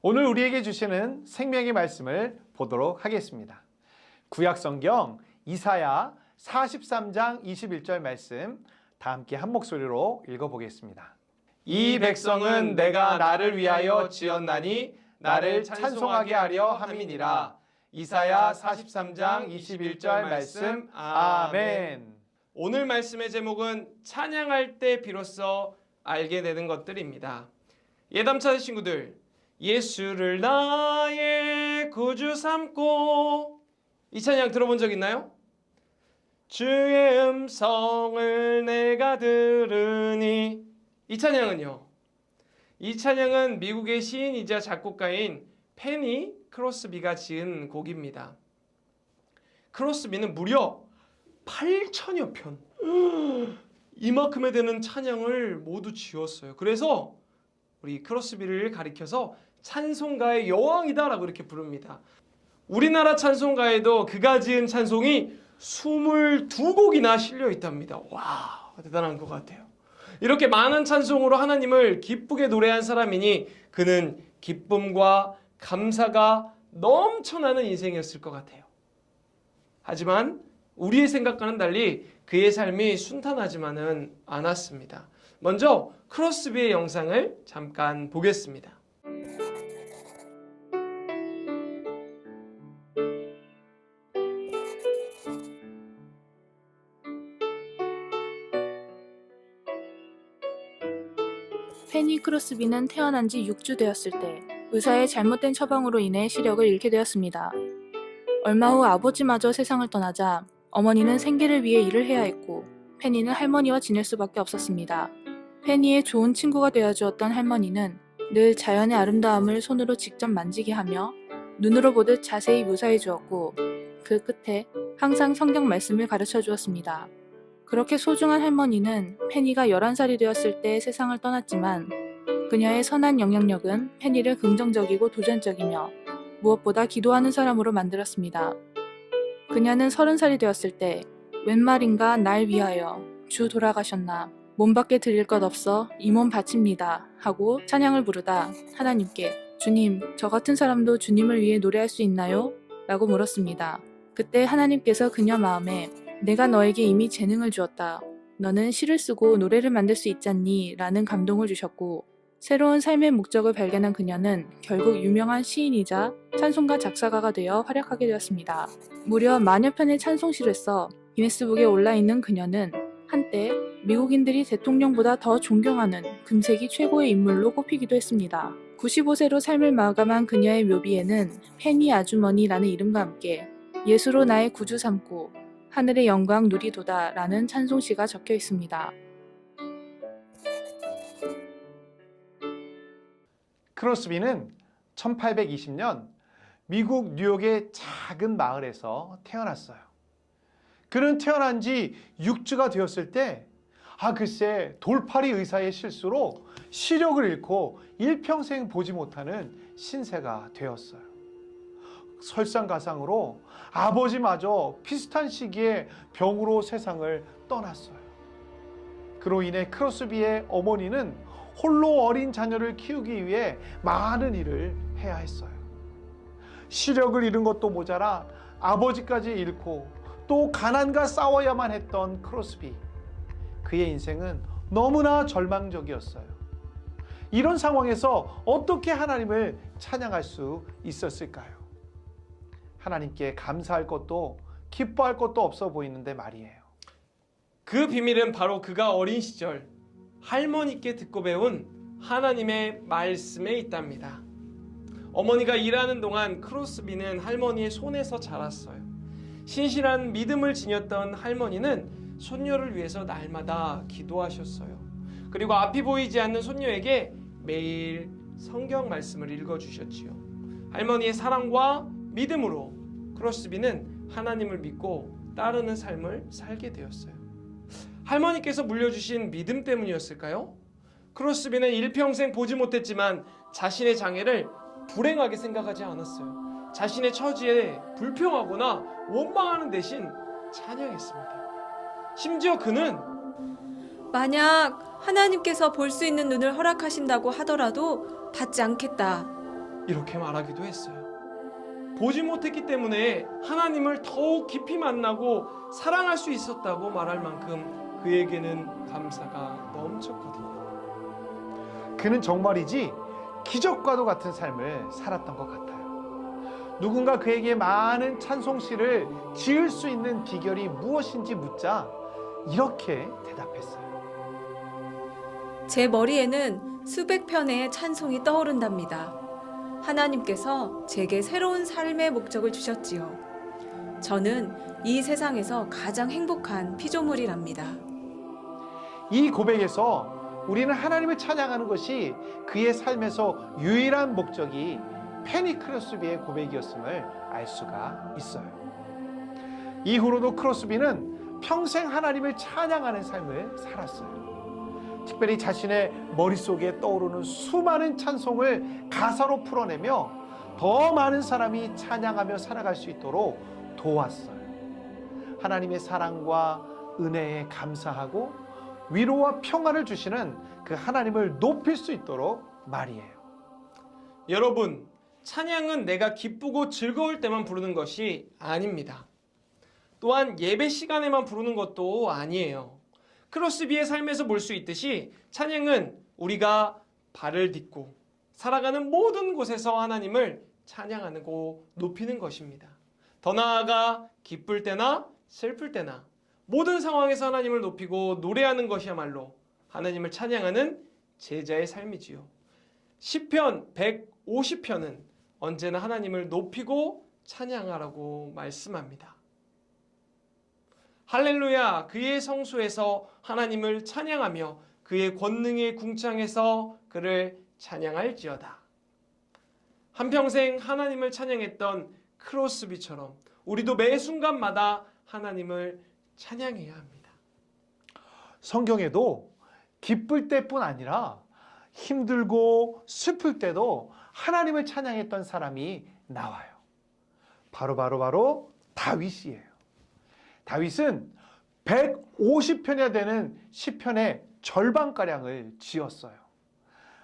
오늘 우리에게 주시는 생명의 말씀을 보도록 하겠습니다. 구약성경 이사야 43장 21절 말씀 다 함께 한 목소리로 읽어보겠습니다. 이 백성은 내가 나를 위하여 지었나니 나를 찬송하게 하려 함이니라. 이사야 43장 21절 말씀. 아멘. 오늘 말씀의 제목은 찬양할 때 비로소 알게 되는 것들입니다. 예담 찾은 친구들, 예수를 나의 구주 삼고, 이 찬양 들어본 적 있나요? 주의 음성을 내가 들으니. 이 찬양은요, 이 찬양은 미국의 시인이자 작곡가인 페니 크로스비가 지은 곡입니다. 크로스비는 무려 8천여 편, 이만큼에 되는 찬양을 모두 지었어요. 그래서 우리 크로스비를 가리켜서 찬송가의 여왕이다 라고 이렇게 부릅니다. 우리나라 찬송가에도 그가 지은 찬송이 22곡이나 실려 있답니다. 와, 대단한 것 같아요. 이렇게 많은 찬송으로 하나님을 기쁘게 노래한 사람이니 그는 기쁨과 감사가 넘쳐나는 인생이었을 것 같아요. 하지만 우리의 생각과는 달리 그의 삶이 순탄하지만은 않았습니다. 먼저 크로스비의 영상을 잠깐 보겠습니다. 페니 크로스비는 태어난 지 6주 되었을 때 의사의 잘못된 처방으로 인해 시력을 잃게 되었습니다. 얼마 후 아버지마저 세상을 떠나자 어머니는 생계를 위해 일을 해야 했고 페니는 할머니와 지낼 수밖에 없었습니다. 페니의 좋은 친구가 되어주었던 할머니는 늘 자연의 아름다움을 손으로 직접 만지게 하며 눈으로 보듯 자세히 묘사해 주었고 그 끝에 항상 성경 말씀을 가르쳐 주었습니다. 그렇게 소중한 할머니는 페니가 11살이 되었을 때 세상을 떠났지만 그녀의 선한 영향력은 페니를 긍정적이고 도전적이며 무엇보다 기도하는 사람으로 만들었습니다. 그녀는 30살이 되었을 때 웬 말인가 날 위하여 주 돌아가셨나 몸밖에 드릴 것 없어 이 몸 바칩니다 하고 찬양을 부르다 하나님께 주님, 저 같은 사람도 주님을 위해 노래할 수 있나요? 라고 물었습니다. 그때 하나님께서 그녀 마음에 내가 너에게 이미 재능을 주었다. 너는 시를 쓰고 노래를 만들 수 있잖니? 라는 감동을 주셨고 새로운 삶의 목적을 발견한 그녀는 결국 유명한 시인이자 찬송가 작사가가 되어 활약하게 되었습니다. 무려 만여 편의 찬송시를 써 기네스북에 올라있는 그녀는 한때 미국인들이 대통령보다 더 존경하는 금세기 최고의 인물로 꼽히기도 했습니다. 95세로 삶을 마감한 그녀의 묘비에는 페니 아주머니라는 이름과 함께 예수로 나의 구주 삼고 하늘의 영광 누리도다 라는 찬송시가 적혀 있습니다. 크로스비는 1820년 미국 뉴욕의 작은 마을에서 태어났어요. 그는 태어난 지 6주가 되었을 때 글쎄 돌팔이 의사의 실수로 시력을 잃고 일평생 보지 못하는 신세가 되었어요. 설상가상으로 아버지마저 비슷한 시기에 병으로 세상을 떠났어요. 그로 인해 크로스비의 어머니는 홀로 어린 자녀를 키우기 위해 많은 일을 해야 했어요. 시력을 잃은 것도 모자라 아버지까지 잃고 또 가난과 싸워야만 했던 크로스비. 그의 인생은 너무나 절망적이었어요. 이런 상황에서 어떻게 하나님을 찬양할 수 있었을까요? 하나님께 감사할 것도 기뻐할 것도 없어 보이는데 말이에요. 그 비밀은 바로 그가 어린 시절 할머니께 듣고 배운 하나님의 말씀에 있답니다. 어머니가 일하는 동안 크로스비는 할머니의 손에서 자랐어요. 신실한 믿음을 지녔던 할머니는 손녀를 위해서 날마다 기도하셨어요. 그리고 앞이 보이지 않는 손녀에게 매일 성경 말씀을 읽어주셨지요. 할머니의 사랑과 믿음으로 크로스비는 하나님을 믿고 따르는 삶을 살게 되었어요. 할머니께서 물려주신 믿음 때문이었을까요? 크로스비는 일평생 보지 못했지만 자신의 장애를 불행하게 생각하지 않았어요. 자신의 처지에 불평하거나 원망하는 대신 찬양했습니다. 심지어 그는 만약 하나님께서 볼 수 있는 눈을 허락하신다고 하더라도 받지 않겠다. 이렇게 말하기도 했어요. 보지 못했기 때문에 하나님을 더욱 깊이 만나고 사랑할 수 있었다고 말할 만큼 그에게는 감사가 넘쳤거든요. 그는 정말이지 기적과도 같은 삶을 살았던 것 같아요. 누군가 그에게 많은 찬송시를 지을 수 있는 비결이 무엇인지 묻자 이렇게 대답했어요. 제 머리에는 수백 편의 찬송이 떠오른답니다. 하나님께서 제게 새로운 삶의 목적을 주셨지요. 저는 이 세상에서 가장 행복한 피조물이랍니다. 이 고백에서 우리는 하나님을 찬양하는 것이 그의 삶에서 유일한 목적이 페니 크로스비의 고백이었음을 알 수가 있어요. 이후로도 크로스비는 평생 하나님을 찬양하는 삶을 살았어요. 특별히 자신의 머릿속에 떠오르는 수많은 찬송을 가사로 풀어내며 더 많은 사람이 찬양하며 살아갈 수 있도록 도왔어요. 하나님의 사랑과 은혜에 감사하고 위로와 평안을 주시는 그 하나님을 높일 수 있도록 말이에요. 여러분, 찬양은 내가 기쁘고 즐거울 때만 부르는 것이 아닙니다. 또한 예배 시간에만 부르는 것도 아니에요. 크로스비의 삶에서 볼 수 있듯이 찬양은 우리가 발을 딛고 살아가는 모든 곳에서 하나님을 찬양하고 높이는 것입니다. 더 나아가 기쁠 때나 슬플 때나 모든 상황에서 하나님을 높이고 노래하는 것이야말로 하나님을 찬양하는 제자의 삶이지요. 시편 150편은 언제나 하나님을 높이고 찬양하라고 말씀합니다. 할렐루야, 그의 성소에서 하나님을 찬양하며 그의 권능의 궁창에서 그를 찬양할지어다. 한평생 하나님을 찬양했던 크로스비처럼 우리도 매 순간마다 하나님을 찬양해야 합니다. 성경에도 기쁠 때뿐 아니라 힘들고 슬플 때도 하나님을 찬양했던 사람이 나와요. 바로 다윗이에요. 다윗은 150편이나 되는 시편의 절반가량을 지었어요.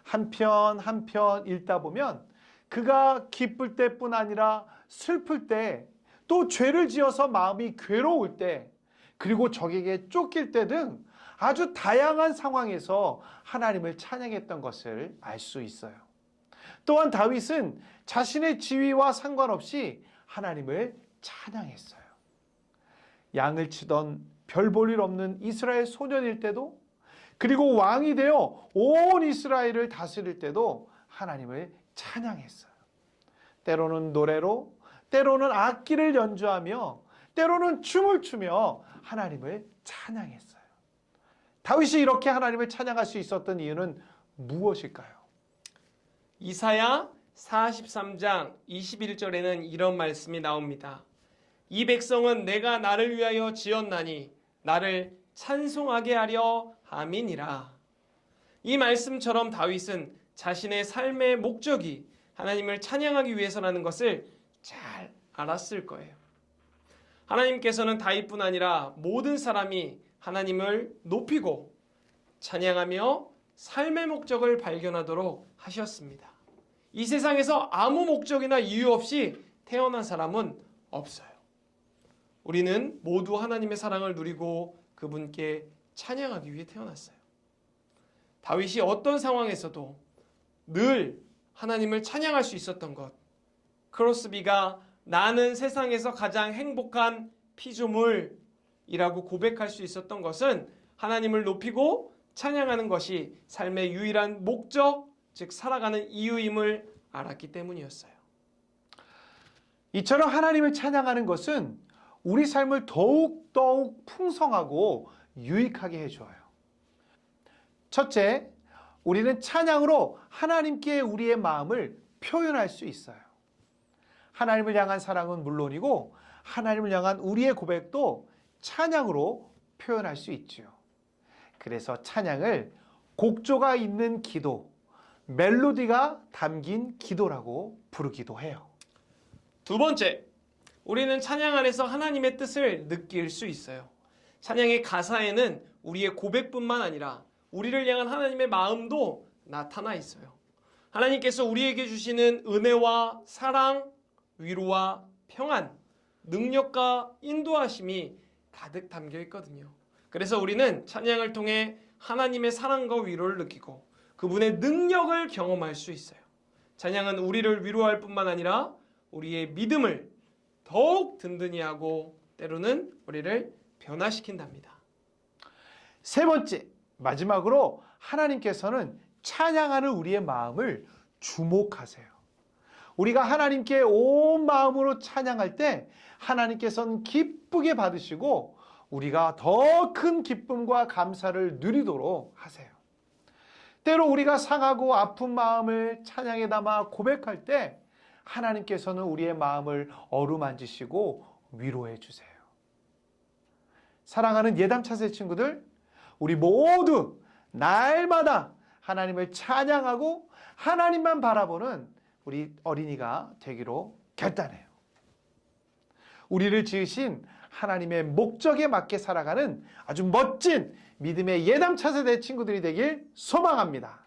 한 편 한 편 읽다 보면 그가 기쁠 때뿐 아니라 슬플 때, 또 죄를 지어서 마음이 괴로울 때, 그리고 적에게 쫓길 때 등 아주 다양한 상황에서 하나님을 찬양했던 것을 알 수 있어요. 또한 다윗은 자신의 지위와 상관없이 하나님을 찬양했어요. 양을 치던 별 볼 일 없는 이스라엘 소년일 때도, 그리고 왕이 되어 온 이스라엘을 다스릴 때도 하나님을 찬양했어요. 때로는 노래로, 때로는 악기를 연주하며, 때로는 춤을 추며 하나님을 찬양했어요. 다윗이 이렇게 하나님을 찬양할 수 있었던 이유는 무엇일까요? 이사야 43장 21절에는 이런 말씀이 나옵니다. 이 백성은 내가 나를 위하여 지었나니 나를 찬송하게 하려 함이니라. 이 말씀처럼 다윗은 자신의 삶의 목적이 하나님을 찬양하기 위해서라는 것을 잘 알았을 거예요. 하나님께서는 다윗뿐 아니라 모든 사람이 하나님을 높이고 찬양하며 삶의 목적을 발견하도록 하셨습니다. 이 세상에서 아무 목적이나 이유 없이 태어난 사람은 없어요. 우리는 모두 하나님의 사랑을 누리고 그분께 찬양하기 위해 태어났어요. 다윗이 어떤 상황에서도 늘 하나님을 찬양할 수 있었던 것, 크로스비가 나는 세상에서 가장 행복한 피조물이라고 고백할 수 있었던 것은 하나님을 높이고 찬양하는 것이 삶의 유일한 목적, 즉 살아가는 이유임을 알았기 때문이었어요. 이처럼 하나님을 찬양하는 것은 우리 삶을 더욱 풍성하고 유익하게 해줘요. 첫째, 우리는 찬양으로 하나님께 우리의 마음을 표현할 수 있어요. 하나님을 향한 사랑은 물론이고 하나님을 향한 우리의 고백도 찬양으로 표현할 수 있죠. 그래서 찬양을 곡조가 있는 기도, 멜로디가 담긴 기도라고 부르기도 해요. 두 번째, 우리는 찬양 안에서 하나님의 뜻을 느낄 수 있어요. 찬양의 가사에는 우리의 고백뿐만 아니라 우리를 향한 하나님의 마음도 나타나 있어요. 하나님께서 우리에게 주시는 은혜와 사랑, 위로와 평안, 능력과 인도하심이 가득 담겨 있거든요. 그래서 우리는 찬양을 통해 하나님의 사랑과 위로를 느끼고 그분의 능력을 경험할 수 있어요. 찬양은 우리를 위로할 뿐만 아니라 우리의 믿음을 더욱 든든히 하고 때로는 우리를 변화시킨답니다. 세 번째, 마지막으로 하나님께서는 찬양하는 우리의 마음을 주목하세요. 우리가 하나님께 온 마음으로 찬양할 때 하나님께서는 기쁘게 받으시고 우리가 더 큰 기쁨과 감사를 누리도록 하세요. 때로 우리가 상하고 아픈 마음을 찬양에 담아 고백할 때 하나님께서는 우리의 마음을 어루만지시고 위로해 주세요. 사랑하는 예담차세 친구들, 우리 모두 날마다 하나님을 찬양하고 하나님만 바라보는 우리 어린이가 되기로 결단해요. 우리를 지으신 하나님의 목적에 맞게 살아가는 아주 멋진 믿음의 예담차세대 친구들이 되길 소망합니다.